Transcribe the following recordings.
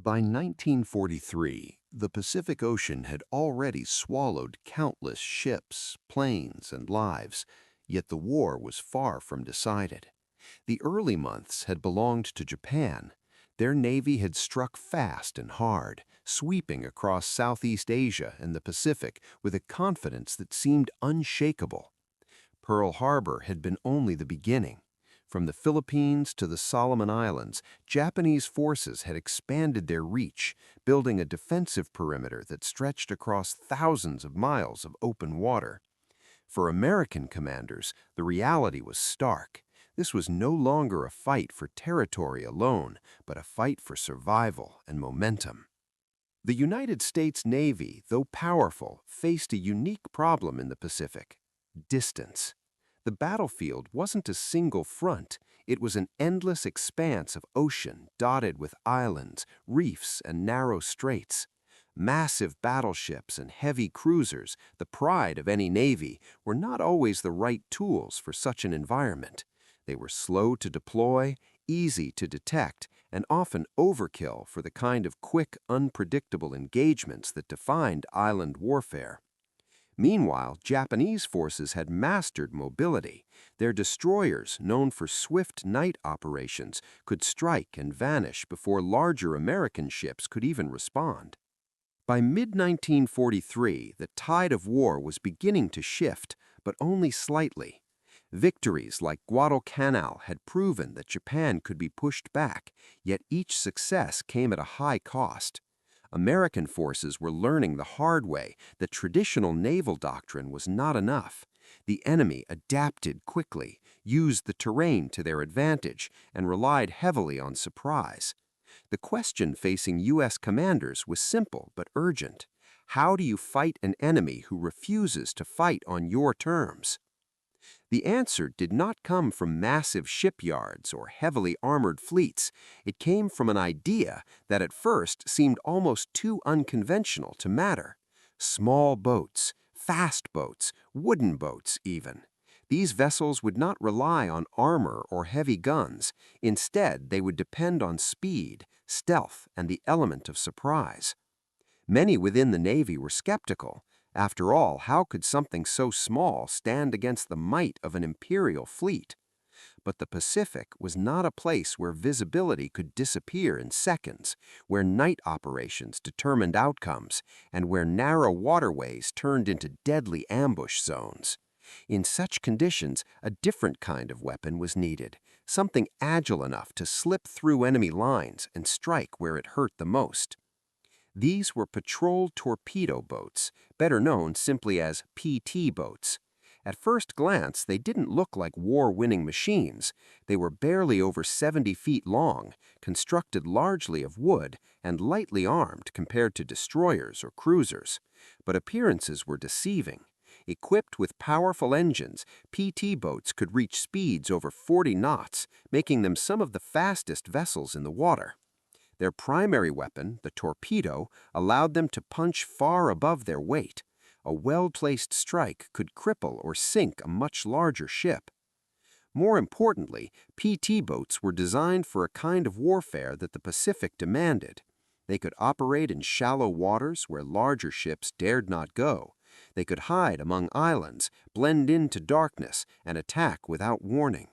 By 1943, the Pacific Ocean had already swallowed countless ships, planes, and lives, yet the war was far from decided. The early months had belonged to Japan. Their navy had struck fast and hard, sweeping across Southeast Asia and the Pacific with a confidence that seemed unshakable. Pearl Harbor had been only the beginning. From the Philippines to the Solomon Islands, Japanese forces had expanded their reach, building a defensive perimeter that stretched across thousands of miles of open water. For American commanders, the reality was stark. This was no longer a fight for territory alone, but a fight for survival and momentum. The United States Navy, though powerful, faced a unique problem in the Pacific: distance. The battlefield wasn't a single front, it was an endless expanse of ocean dotted with islands, reefs, and narrow straits. Massive battleships and heavy cruisers, the pride of any navy, were not always the right tools for such an environment. They were slow to deploy, easy to detect, and often overkill for the kind of quick, unpredictable engagements that defined island warfare. Meanwhile, Japanese forces had mastered mobility. Their destroyers, known for swift night operations, could strike and vanish before larger American ships could even respond. By mid-1943, the tide of war was beginning to shift, but only slightly. Victories like Guadalcanal had proven that Japan could be pushed back, yet each success came at a high cost. American forces were learning the hard way that traditional naval doctrine was not enough. The enemy adapted quickly, used the terrain to their advantage, and relied heavily on surprise. The question facing U.S. commanders was simple but urgent. How do you fight an enemy who refuses to fight on your terms? The answer did not come from massive shipyards or heavily armored fleets. It came from an idea that at first seemed almost too unconventional to matter. Small boats, fast boats, wooden boats even. These vessels would not rely on armor or heavy guns. Instead, they would depend on speed, stealth, and the element of surprise. Many within the Navy were skeptical. After all, how could something so small stand against the might of an imperial fleet? But the Pacific was not a place where visibility could disappear in seconds, where night operations determined outcomes, and where narrow waterways turned into deadly ambush zones. In such conditions, a different kind of weapon was needed, something agile enough to slip through enemy lines and strike where it hurt the most. These were patrol torpedo boats, better known simply as PT boats. At first glance, they didn't look like war-winning machines. They were barely over 70 feet long, constructed largely of wood, and lightly armed compared to destroyers or cruisers. But appearances were deceiving. Equipped with powerful engines, PT boats could reach speeds over 40 knots, making them some of the fastest vessels in the water. Their primary weapon, the torpedo, allowed them to punch far above their weight. A well-placed strike could cripple or sink a much larger ship. More importantly, PT boats were designed for a kind of warfare that the Pacific demanded. They could operate in shallow waters where larger ships dared not go. They could hide among islands, blend into darkness, and attack without warning.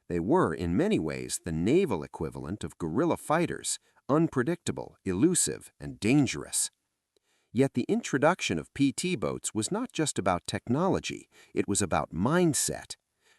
They were, in many ways, the naval equivalent of guerrilla fighters, unpredictable, elusive, and dangerous. Yet the introduction of PT boats was not just about technology, it was about mindset.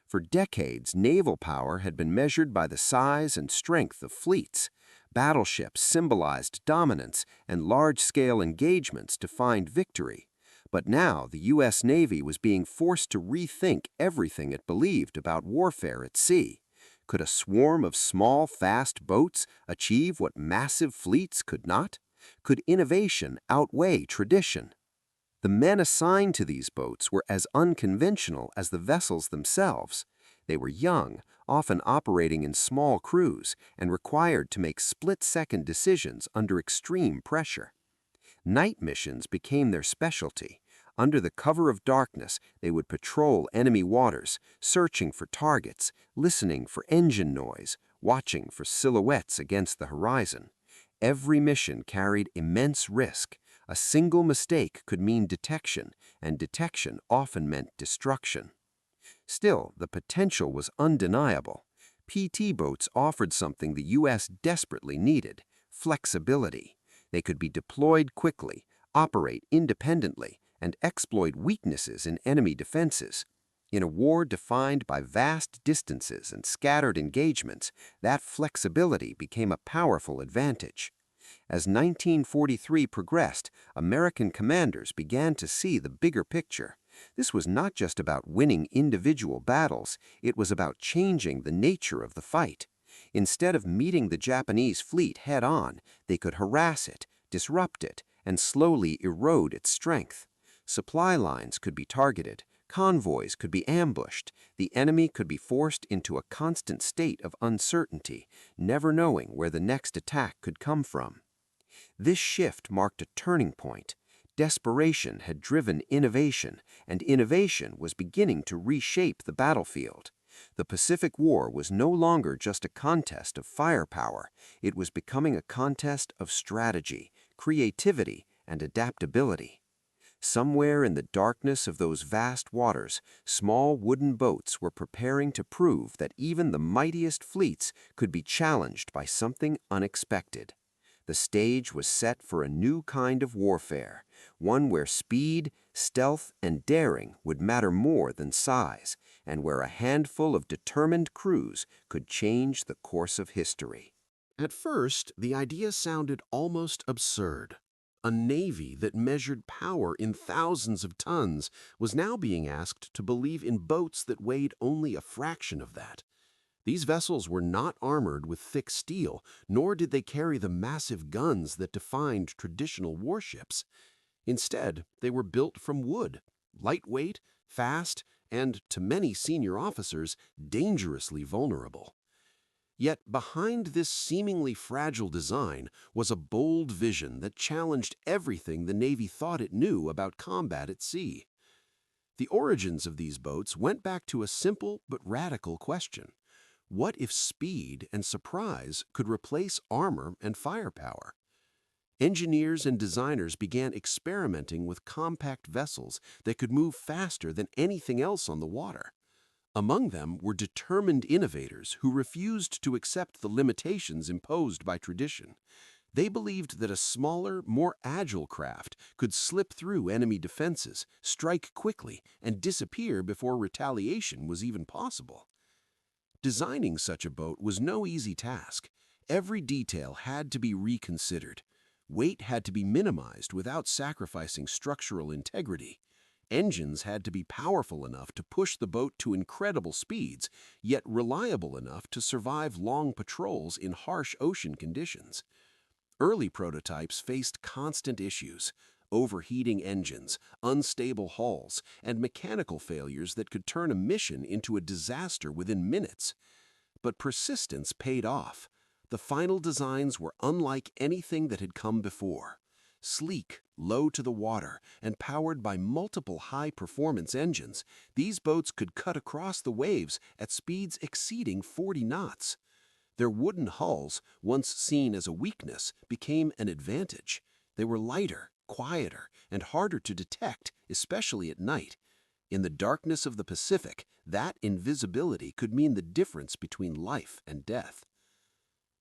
For decades, naval power had been measured by the size and strength of fleets. Battleships symbolized dominance, and large-scale engagements defined victory. But now the U.S. Navy was being forced to rethink everything it believed about warfare at sea. Could a swarm of small, fast boats achieve what massive fleets could not? Could innovation outweigh tradition? The men assigned to these boats were as unconventional as the vessels themselves. They were young, often operating in small crews, and required to make split-second decisions under extreme pressure. Night missions became their specialty. Under the cover of darkness, they would patrol enemy waters, searching for targets, listening for engine noise, watching for silhouettes against the horizon. Every mission carried immense risk. A single mistake could mean detection, and detection often meant destruction. Still, the potential was undeniable. PT boats offered something the U.S. desperately needed: flexibility. They could be deployed quickly, operate independently, and exploit weaknesses in enemy defenses. In a war defined by vast distances and scattered engagements, that flexibility became a powerful advantage. As 1943 progressed, American commanders began to see the bigger picture. This was not just about winning individual battles, it was about changing the nature of the fight. Instead of meeting the Japanese fleet head-on, they could harass it, disrupt it, and slowly erode its strength. Supply lines could be targeted, convoys could be ambushed, the enemy could be forced into a constant state of uncertainty, never knowing where the next attack could come from. This shift marked a turning point. Desperation had driven innovation, and innovation was beginning to reshape the battlefield. The Pacific War was no longer just a contest of firepower. It was becoming a contest of strategy, creativity, and adaptability. Somewhere in the darkness of those vast waters, small wooden boats were preparing to prove that even the mightiest fleets could be challenged by something unexpected. The stage was set for a new kind of warfare, one where speed, stealth, and daring would matter more than size, and where a handful of determined crews could change the course of history. At first, the idea sounded almost absurd. A navy that measured power in thousands of tons was now being asked to believe in boats that weighed only a fraction of that. These vessels were not armored with thick steel, nor did they carry the massive guns that defined traditional warships. Instead, they were built from wood, lightweight, fast, and, to many senior officers, dangerously vulnerable. Yet behind this seemingly fragile design was a bold vision that challenged everything the Navy thought it knew about combat at sea. The origins of these boats went back to a simple but radical question. What if speed and surprise could replace armor and firepower? Engineers and designers began experimenting with compact vessels that could move faster than anything else on the water. Among them were determined innovators who refused to accept the limitations imposed by tradition. They believed that a smaller, more agile craft could slip through enemy defenses, strike quickly, and disappear before retaliation was even possible. Designing such a boat was no easy task. Every detail had to be reconsidered. Weight had to be minimized without sacrificing structural integrity. Engines had to be powerful enough to push the boat to incredible speeds, yet reliable enough to survive long patrols in harsh ocean conditions. Early prototypes faced constant issues: overheating engines, unstable hulls, and mechanical failures that could turn a mission into a disaster within minutes. But persistence paid off. The final designs were unlike anything that had come before. Sleek, low to the water, and powered by multiple high-performance engines, these boats could cut across the waves at speeds exceeding 40 knots. Their wooden hulls, once seen as a weakness, became an advantage. They were lighter, quieter, and harder to detect, especially at night. In the darkness of the Pacific, that invisibility could mean the difference between life and death.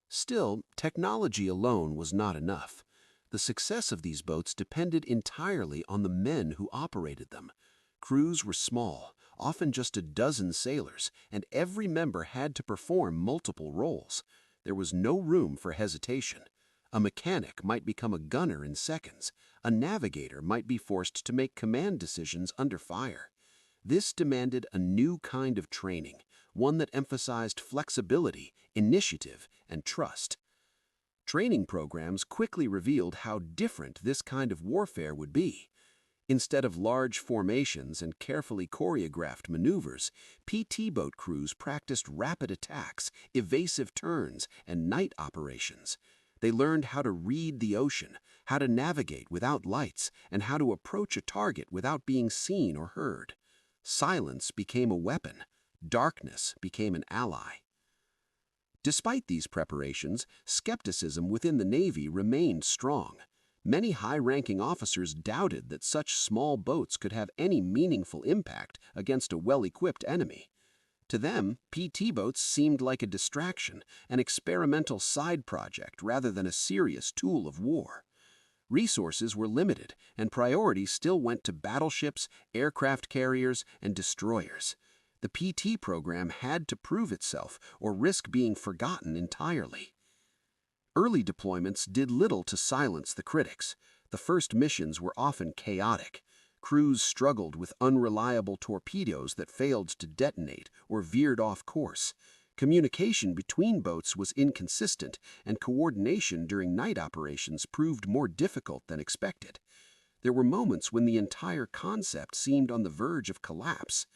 Still, technology alone was not enough. The success of these boats depended entirely on the men who operated them. Crews were small, often just a dozen sailors, and every member had to perform multiple roles. There was no room for hesitation. A mechanic might become a gunner in seconds. A navigator might be forced to make command decisions under fire. This demanded a new kind of training, one that emphasized flexibility, initiative, and trust. Training programs quickly revealed how different this kind of warfare would be. Instead of large formations and carefully choreographed maneuvers, PT boat crews practiced rapid attacks, evasive turns, and night operations. They learned how to read the ocean, how to navigate without lights, and how to approach a target without being seen or heard. Silence became a weapon. Darkness became an ally. Despite these preparations, skepticism within the Navy remained strong. Many high-ranking officers doubted that such small boats could have any meaningful impact against a well-equipped enemy. To them, PT boats seemed like a distraction, an experimental side project rather than a serious tool of war. Resources were limited, and priorities still went to battleships, aircraft carriers, and destroyers. The PT program had to prove itself or risk being forgotten entirely. Early deployments did little to silence the critics. The first missions were often chaotic. Crews struggled with unreliable torpedoes that failed to detonate or veered off course. Communication between boats was inconsistent, and coordination during night operations proved more difficult than expected. There were moments when the entire concept seemed on the verge of collapse.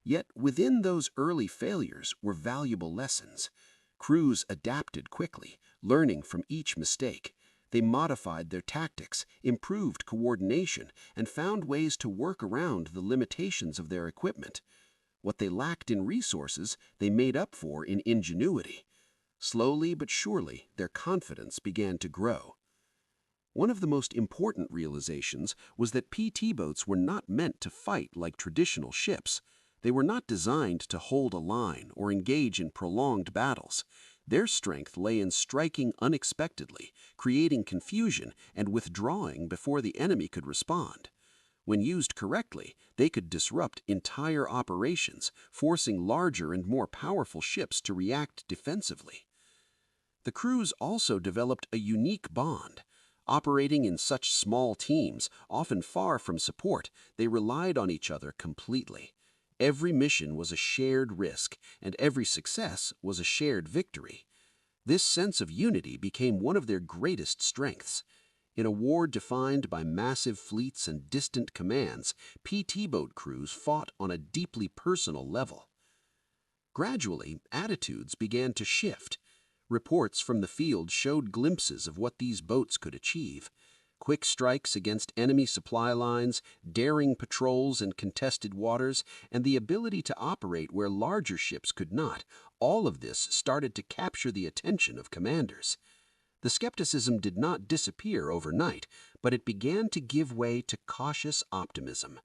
Yet within those early failures were valuable lessons. Crews adapted quickly, learning from each mistake. They modified their tactics, improved coordination, and found ways to work around the limitations of their equipment. What they lacked in resources, they made up for in ingenuity. Slowly but surely, their confidence began to grow. One of the most important realizations was that PT boats were not meant to fight like traditional ships. They were not designed to hold a line or engage in prolonged battles. Their strength lay in striking unexpectedly, creating confusion, and withdrawing before the enemy could respond. When used correctly, they could disrupt entire operations, forcing larger and more powerful ships to react defensively. The crews also developed a unique bond. Operating in such small teams, often far from support, they relied on each other completely. Every mission was a shared risk, and every success was a shared victory. This sense of unity became one of their greatest strengths. In a war defined by massive fleets and distant commands, PT boat crews fought on a deeply personal level. Gradually, attitudes began to shift. Reports from the field showed glimpses of what these boats could achieve. Quick strikes against enemy supply lines, daring patrols in contested waters, and the ability to operate where larger ships could not, all of this started to capture the attention of commanders. The skepticism did not disappear overnight, but it began to give way to cautious optimism.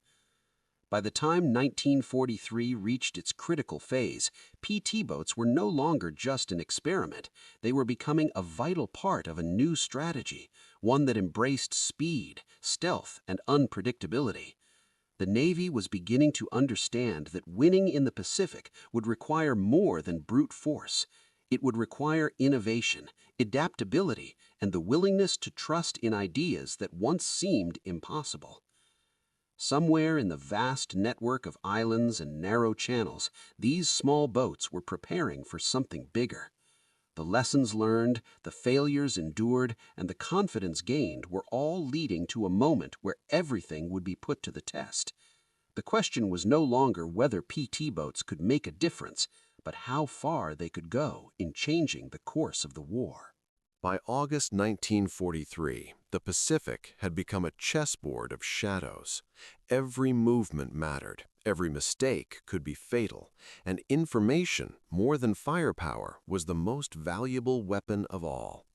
By the time 1943 reached its critical phase, PT boats were no longer just an experiment. They were becoming a vital part of a new strategy, one that embraced speed, stealth, and unpredictability. The Navy was beginning to understand that winning in the Pacific would require more than brute force. It would require innovation, adaptability, and the willingness to trust in ideas that once seemed impossible. Somewhere in the vast network of islands and narrow channels, these small boats were preparing for something bigger. The lessons learned, the failures endured, and the confidence gained were all leading to a moment where everything would be put to the test. The question was no longer whether PT boats could make a difference, but how far they could go in changing the course of the war. By August 1943, the Pacific had become a chessboard of shadows. Every movement mattered, every mistake could be fatal, and information, more than firepower, was the most valuable weapon of all.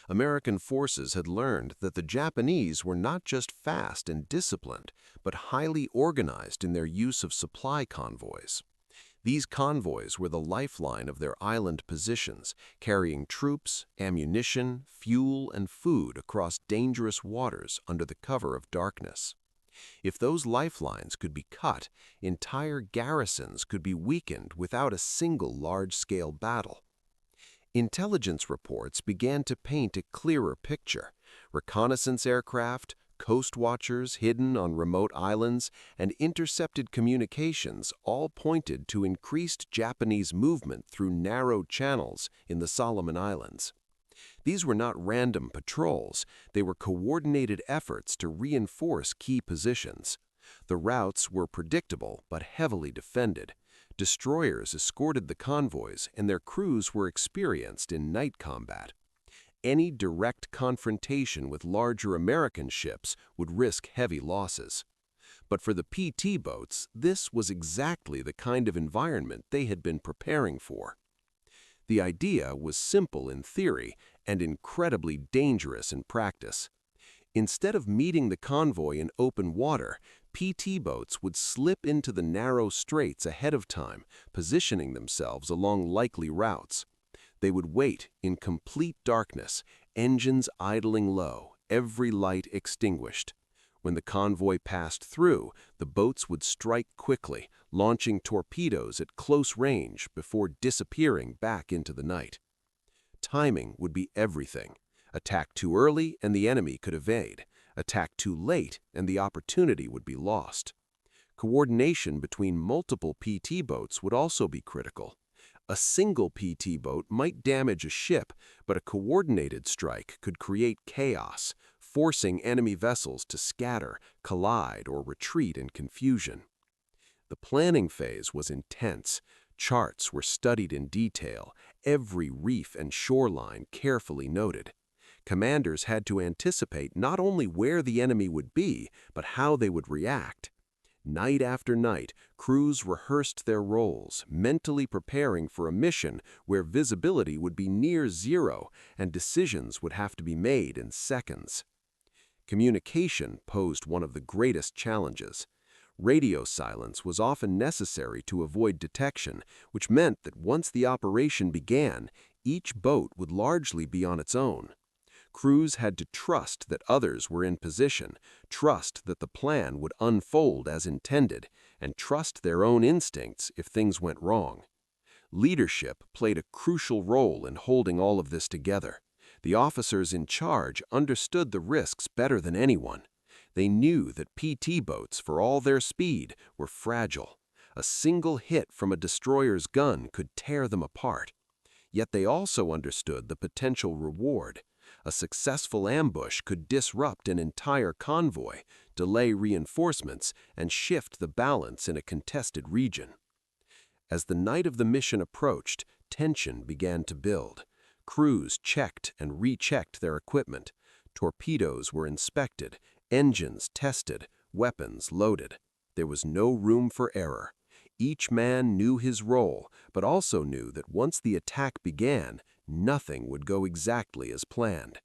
American forces had learned that the Japanese were not just fast and disciplined, but highly organized in their use of supply convoys. These convoys were the lifeline of their island positions, carrying troops, ammunition, fuel, and food across dangerous waters under the cover of darkness. If those lifelines could be cut, entire garrisons could be weakened without a single large-scale battle. Intelligence reports began to paint a clearer picture. Reconnaissance aircraft, coast watchers hidden on remote islands, and intercepted communications all pointed to increased Japanese movement through narrow channels in the Solomon Islands. These were not random patrols, they were coordinated efforts to reinforce key positions. The routes were predictable but heavily defended. Destroyers escorted the convoys, and their crews were experienced in night combat. Any direct confrontation with larger American ships would risk heavy losses. But for the PT boats, this was exactly the kind of environment they had been preparing for. The idea was simple in theory and incredibly dangerous in practice. Instead of meeting the convoy in open water, PT boats would slip into the narrow straits ahead of time, positioning themselves along likely routes. They would wait in complete darkness, engines idling low, every light extinguished. When the convoy passed through, the boats would strike quickly, launching torpedoes at close range before disappearing back into the night. Timing would be everything. Attack too early and the enemy could evade. Attack too late and the opportunity would be lost. Coordination between multiple PT boats would also be critical. A single PT boat might damage a ship, but a coordinated strike could create chaos, forcing enemy vessels to scatter, collide, or retreat in confusion. The planning phase was intense. Charts were studied in detail, every reef and shoreline carefully noted. Commanders had to anticipate not only where the enemy would be, but how they would react. Night after night, crews rehearsed their roles, mentally preparing for a mission where visibility would be near zero and decisions would have to be made in seconds. Communication posed one of the greatest challenges. Radio silence was often necessary to avoid detection, which meant that once the operation began, each boat would largely be on its own. Crews had to trust that others were in position, trust that the plan would unfold as intended, and trust their own instincts if things went wrong. Leadership played a crucial role in holding all of this together. The officers in charge understood the risks better than anyone. They knew that PT boats, for all their speed, were fragile. A single hit from a destroyer's gun could tear them apart. Yet they also understood the potential reward. A successful ambush could disrupt an entire convoy, delay reinforcements, and shift the balance in a contested region. As the night of the mission approached, tension began to build. Crews checked and rechecked their equipment. Torpedoes were inspected, engines tested, weapons loaded. There was no room for error. Each man knew his role, but also knew that once the attack began, nothing would go exactly as planned.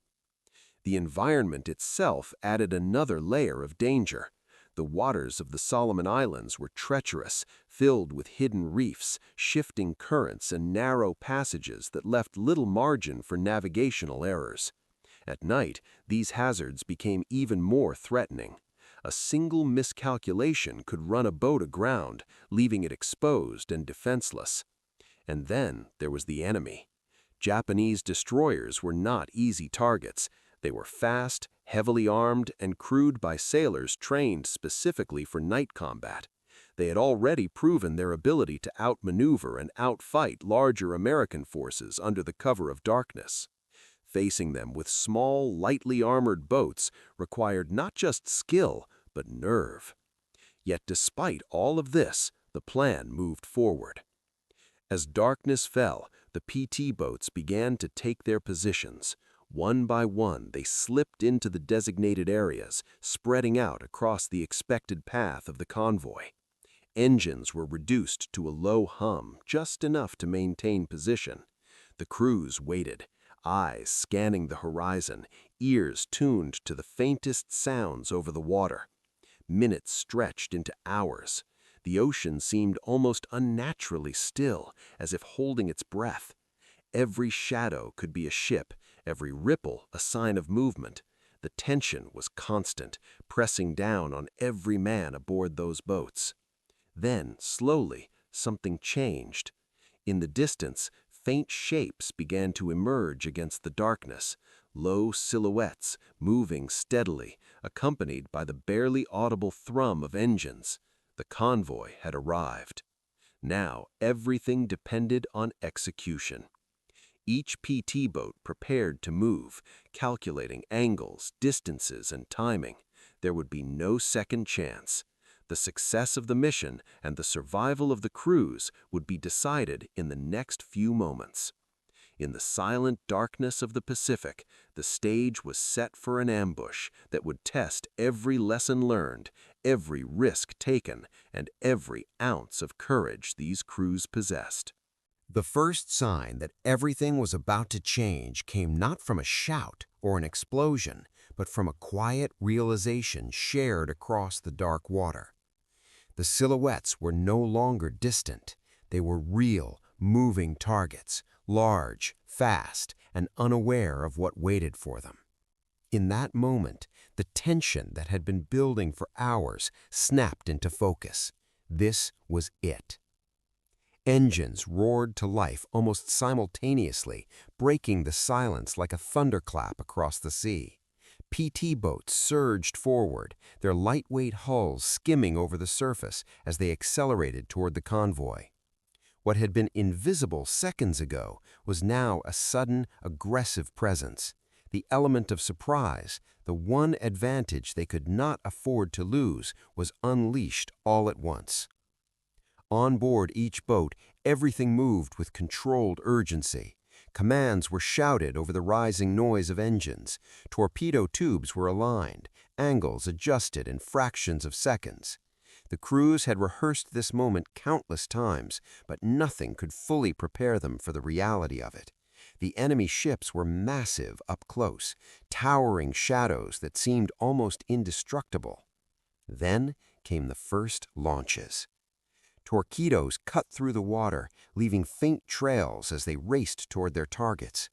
The environment itself added another layer of danger. The waters of the Solomon Islands were treacherous, filled with hidden reefs, shifting currents, and narrow passages that left little margin for navigational errors. At night, these hazards became even more threatening. A single miscalculation could run a boat aground, leaving it exposed and defenseless. And then there was the enemy. Japanese destroyers were not easy targets. They were fast, heavily armed, and crewed by sailors trained specifically for night combat. They had already proven their ability to outmaneuver and outfight larger American forces under the cover of darkness. Facing them with small, lightly armored boats required not just skill, but nerve. Yet despite all of this, the plan moved forward. As darkness fell, the PT boats began to take their positions. One by one, they slipped into the designated areas, spreading out across the expected path of the convoy. Engines were reduced to a low hum, just enough to maintain position. The crews waited, eyes scanning the horizon, ears tuned to the faintest sounds over the water. Minutes stretched into hours. The ocean seemed almost unnaturally still, as if holding its breath. Every shadow could be a ship, every ripple a sign of movement. The tension was constant, pressing down on every man aboard those boats. Then, slowly, something changed. In the distance, faint shapes began to emerge against the darkness, low silhouettes moving steadily, accompanied by the barely audible thrum of engines. The convoy had arrived. Now everything depended on execution. Each PT boat prepared to move, calculating angles, distances, and timing. There would be no second chance. The success of the mission and the survival of the crews would be decided in the next few moments. In the silent darkness of the Pacific, the stage was set for an ambush that would test every lesson learned, every risk taken, and every ounce of courage these crews possessed. The first sign that everything was about to change came not from a shout or an explosion, but from a quiet realization shared across the dark water. The silhouettes were no longer distant. They were real, moving targets, large, fast, and unaware of what waited for them. In that moment, the tension that had been building for hours snapped into focus. This was it. Engines roared to life almost simultaneously, breaking the silence like a thunderclap across the sea. PT boats surged forward, their lightweight hulls skimming over the surface as they accelerated toward the convoy. What had been invisible seconds ago was now a sudden, aggressive presence. The element of surprise, the one advantage they could not afford to lose, was unleashed all at once. On board each boat, everything moved with controlled urgency. Commands were shouted over the rising noise of engines. Torpedo tubes were aligned, angles adjusted in fractions of seconds. The crews had rehearsed this moment countless times, but nothing could fully prepare them for the reality of it. The enemy ships were massive up close, towering shadows that seemed almost indestructible. Then came the first launches. Torpedoes cut through the water, leaving faint trails as they raced toward their targets.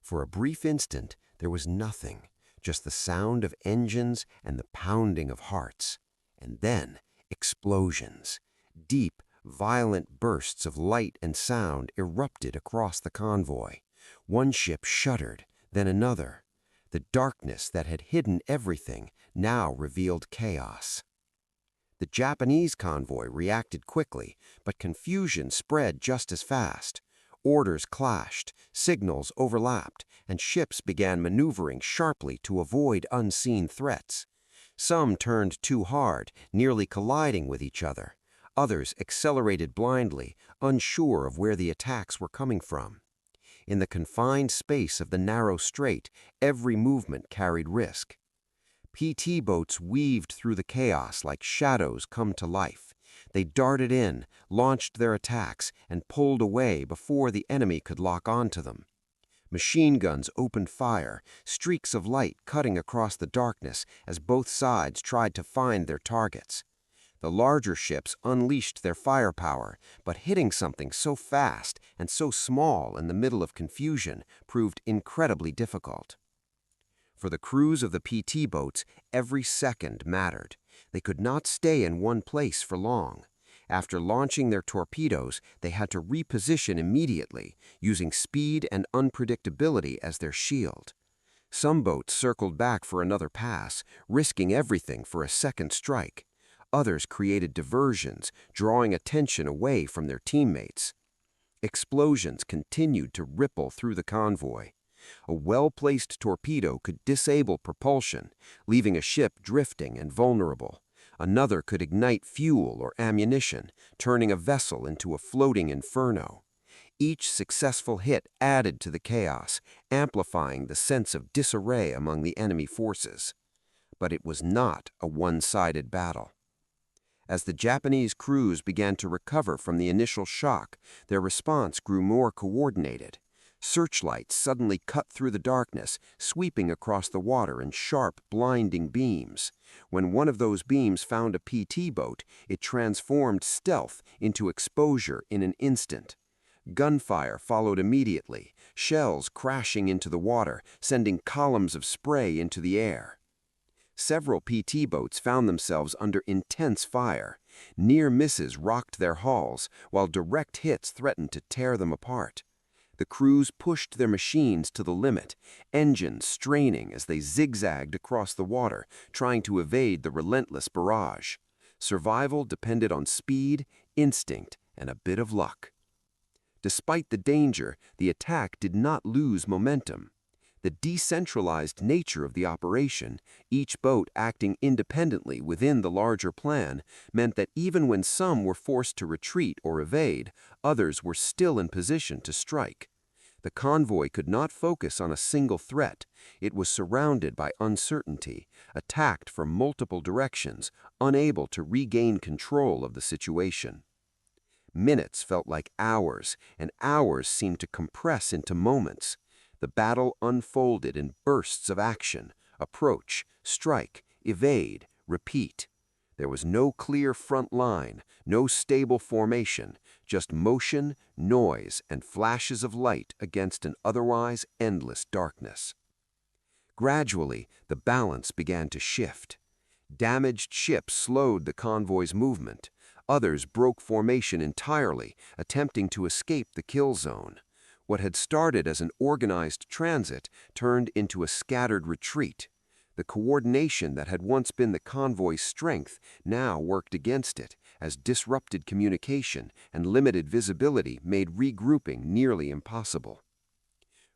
For a brief instant, there was nothing, just the sound of engines and the pounding of hearts. And then, explosions. Deep, violent bursts of light and sound erupted across the convoy. One ship shuddered, then another. The darkness that had hidden everything now revealed chaos. The Japanese convoy reacted quickly, but confusion spread just as fast. Orders clashed, signals overlapped, and ships began maneuvering sharply to avoid unseen threats. Some turned too hard, nearly colliding with each other. Others accelerated blindly, unsure of where the attacks were coming from. In the confined space of the narrow strait, every movement carried risk. PT boats weaved through the chaos like shadows come to life. They darted in, launched their attacks, and pulled away before the enemy could lock onto them. Machine guns opened fire, streaks of light cutting across the darkness as both sides tried to find their targets. The larger ships unleashed their firepower, but hitting something so fast and so small in the middle of confusion proved incredibly difficult. For the crews of the PT boats, every second mattered. They could not stay in one place for long. After launching their torpedoes, they had to reposition immediately, using speed and unpredictability as their shield. Some boats circled back for another pass, risking everything for a second strike. Others created diversions, drawing attention away from their teammates. Explosions continued to ripple through the convoy. A well-placed torpedo could disable propulsion, leaving a ship drifting and vulnerable. Another could ignite fuel or ammunition, turning a vessel into a floating inferno. Each successful hit added to the chaos, amplifying the sense of disarray among the enemy forces. But it was not a one-sided battle. As the Japanese crews began to recover from the initial shock, their response grew more coordinated. Searchlights suddenly cut through the darkness, sweeping across the water in sharp, blinding beams. When one of those beams found a PT boat, it transformed stealth into exposure in an instant. Gunfire followed immediately, shells crashing into the water, sending columns of spray into the air. Several PT boats found themselves under intense fire. Near misses rocked their hulls, while direct hits threatened to tear them apart. The crews pushed their machines to the limit, engines straining as they zigzagged across the water, trying to evade the relentless barrage. Survival depended on speed, instinct, and a bit of luck. Despite the danger, the attack did not lose momentum. The decentralized nature of the operation, each boat acting independently within the larger plan, meant that even when some were forced to retreat or evade, others were still in position to strike. The convoy could not focus on a single threat. It was surrounded by uncertainty, attacked from multiple directions, unable to regain control of the situation. Minutes felt like hours, and hours seemed to compress into moments. The battle unfolded in bursts of action: approach, strike, evade, repeat. There was no clear front line, no stable formation, just motion, noise, and flashes of light against an otherwise endless darkness. Gradually, the balance began to shift. Damaged ships slowed the convoy's movement. Others broke formation entirely, attempting to escape the kill zone. What had started as an organized transit turned into a scattered retreat. The coordination that had once been the convoy's strength now worked against it, as disrupted communication and limited visibility made regrouping nearly impossible.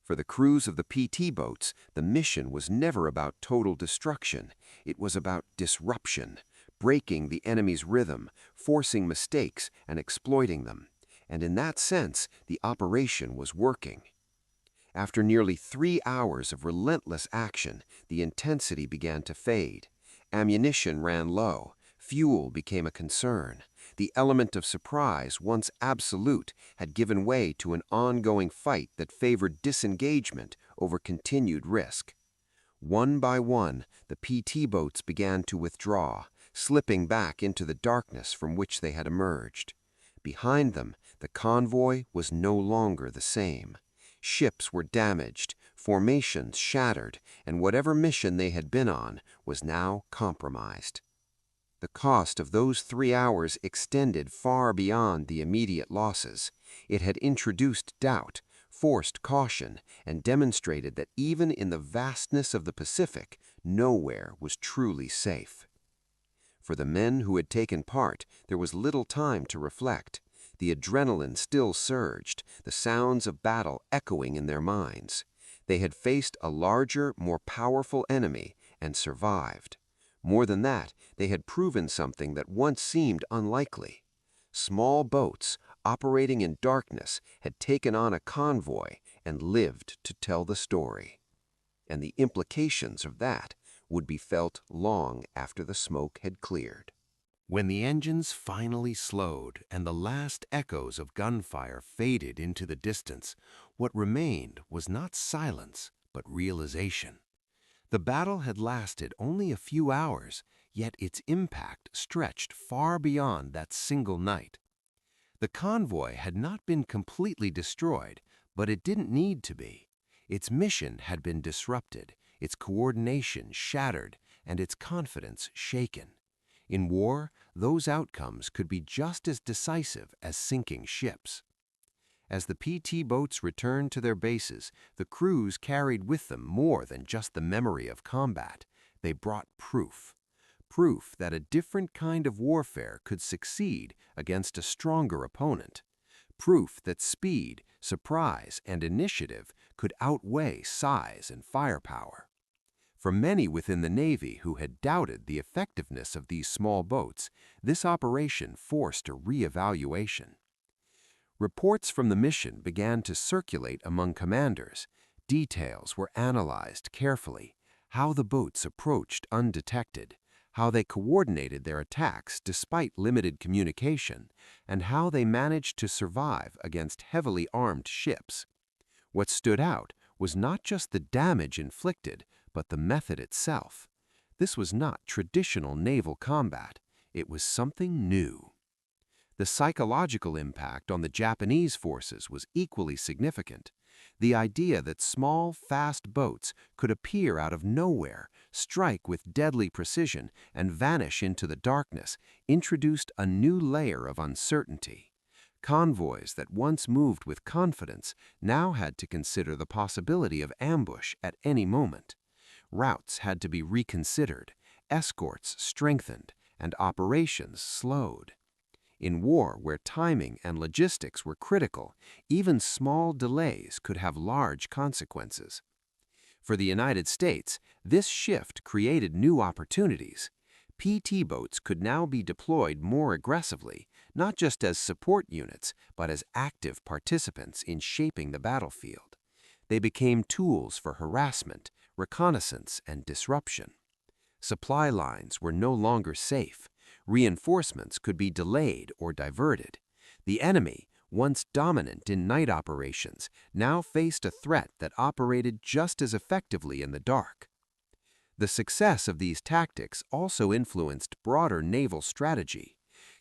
For the crews of the PT boats, the mission was never about total destruction. It was about disruption, breaking the enemy's rhythm, forcing mistakes, and exploiting them. And in that sense, the operation was working. After nearly 3 hours of relentless action, the intensity began to fade. Ammunition ran low. Fuel became a concern. The element of surprise, once absolute, had given way to an ongoing fight that favored disengagement over continued risk. One by one, the PT boats began to withdraw, slipping back into the darkness from which they had emerged. Behind them, the convoy was no longer the same. Ships were damaged, formations shattered, and whatever mission they had been on was now compromised. The cost of those 3 hours extended far beyond the immediate losses. It had introduced doubt, forced caution, and demonstrated that even in the vastness of the Pacific, nowhere was truly safe. For the men who had taken part, there was little time to reflect. The adrenaline still surged, the sounds of battle echoing in their minds. They had faced a larger, more powerful enemy and survived. More than that, they had proven something that once seemed unlikely. Small boats, operating in darkness, had taken on a convoy and lived to tell the story. And the implications of that would be felt long after the smoke had cleared. When the engines finally slowed and the last echoes of gunfire faded into the distance, what remained was not silence, but realization. The battle had lasted only a few hours, yet its impact stretched far beyond that single night. The convoy had not been completely destroyed, but it didn't need to be. Its mission had been disrupted, its coordination shattered, and its confidence shaken. In war, those outcomes could be just as decisive as sinking ships. As the PT boats returned to their bases, the crews carried with them more than just the memory of combat. They brought proof. Proof that a different kind of warfare could succeed against a stronger opponent. Proof that speed, surprise, and initiative could outweigh size and firepower. For many within the Navy who had doubted the effectiveness of these small boats, this operation forced a reevaluation. Reports from the mission began to circulate among commanders. Details were analyzed carefully: how the boats approached undetected, how they coordinated their attacks despite limited communication, and how they managed to survive against heavily armed ships. What stood out was not just the damage inflicted, but the method itself. This was not traditional naval combat. It was something new. The psychological impact on the Japanese forces was equally significant. The idea that small, fast boats could appear out of nowhere, strike with deadly precision, and vanish into the darkness introduced a new layer of uncertainty. Convoys that once moved with confidence now had to consider the possibility of ambush at any moment. Routes had to be reconsidered, escorts strengthened, and operations slowed. In war, where timing and logistics were critical, even small delays could have large consequences. For the United States, this shift created new opportunities. PT boats could now be deployed more aggressively, not just as support units, but as active participants in shaping the battlefield. They became tools for harassment, reconnaissance, and disruption. Supply lines were no longer safe. Reinforcements could be delayed or diverted. The enemy, once dominant in night operations, now faced a threat that operated just as effectively in the dark. The success of these tactics also influenced broader naval strategy.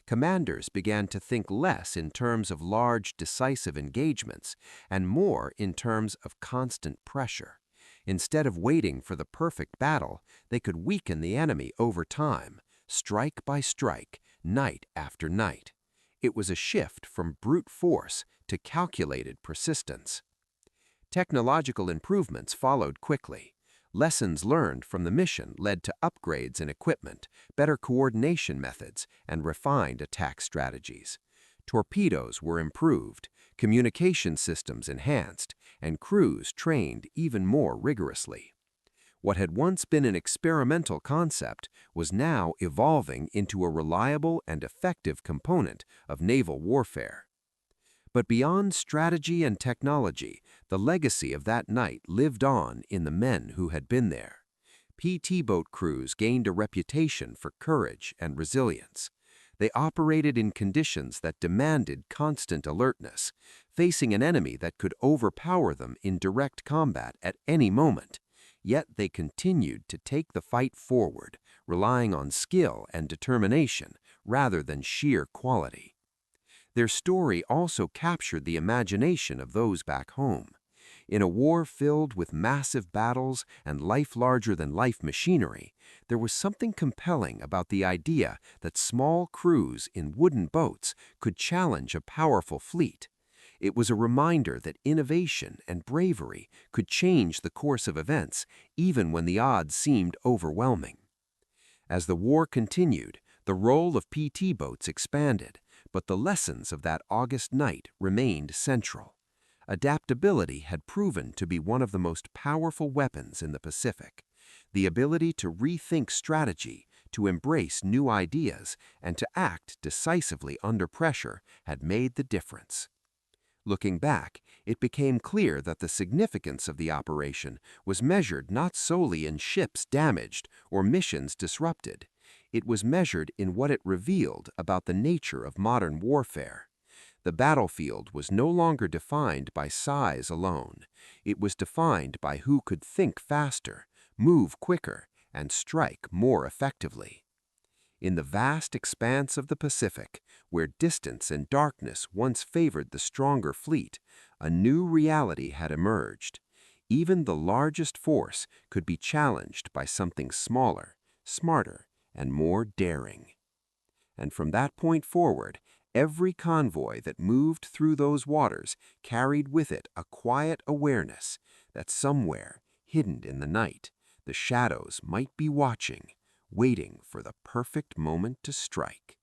Commanders began to think less in terms of large, decisive engagements and more in terms of constant pressure. Instead of waiting for the perfect battle, they could weaken the enemy over time, strike by strike, night after night. It was a shift from brute force to calculated persistence. Technological improvements followed quickly. Lessons learned from the mission led to upgrades in equipment, better coordination methods, and refined attack strategies. Torpedoes were improved, communication systems enhanced, and crews trained even more rigorously. What had once been an experimental concept was now evolving into a reliable and effective component of naval warfare. But beyond strategy and technology, the legacy of that night lived on in the men who had been there. PT boat crews gained a reputation for courage and resilience. They operated in conditions that demanded constant alertness, facing an enemy that could overpower them in direct combat at any moment. Yet they continued to take the fight forward, relying on skill and determination rather than sheer quality. Their story also captured the imagination of those back home. In a war filled with massive battles and life-larger-than-life machinery, there was something compelling about the idea that small crews in wooden boats could challenge a powerful fleet. It was a reminder that innovation and bravery could change the course of events, even when the odds seemed overwhelming. As the war continued, the role of PT boats expanded, but the lessons of that August night remained central. Adaptability had proven to be one of the most powerful weapons in the Pacific. The ability to rethink strategy, to embrace new ideas, and to act decisively under pressure had made the difference. Looking back, it became clear that the significance of the operation was measured not solely in ships damaged or missions disrupted. It was measured in what it revealed about the nature of modern warfare. The battlefield was no longer defined by size alone. It was defined by who could think faster, move quicker, and strike more effectively. In the vast expanse of the Pacific, where distance and darkness once favored the stronger fleet, a new reality had emerged. Even the largest force could be challenged by something smaller, smarter, and more daring. And from that point forward, every convoy that moved through those waters carried with it a quiet awareness that somewhere, hidden in the night, the shadows might be watching, waiting for the perfect moment to strike.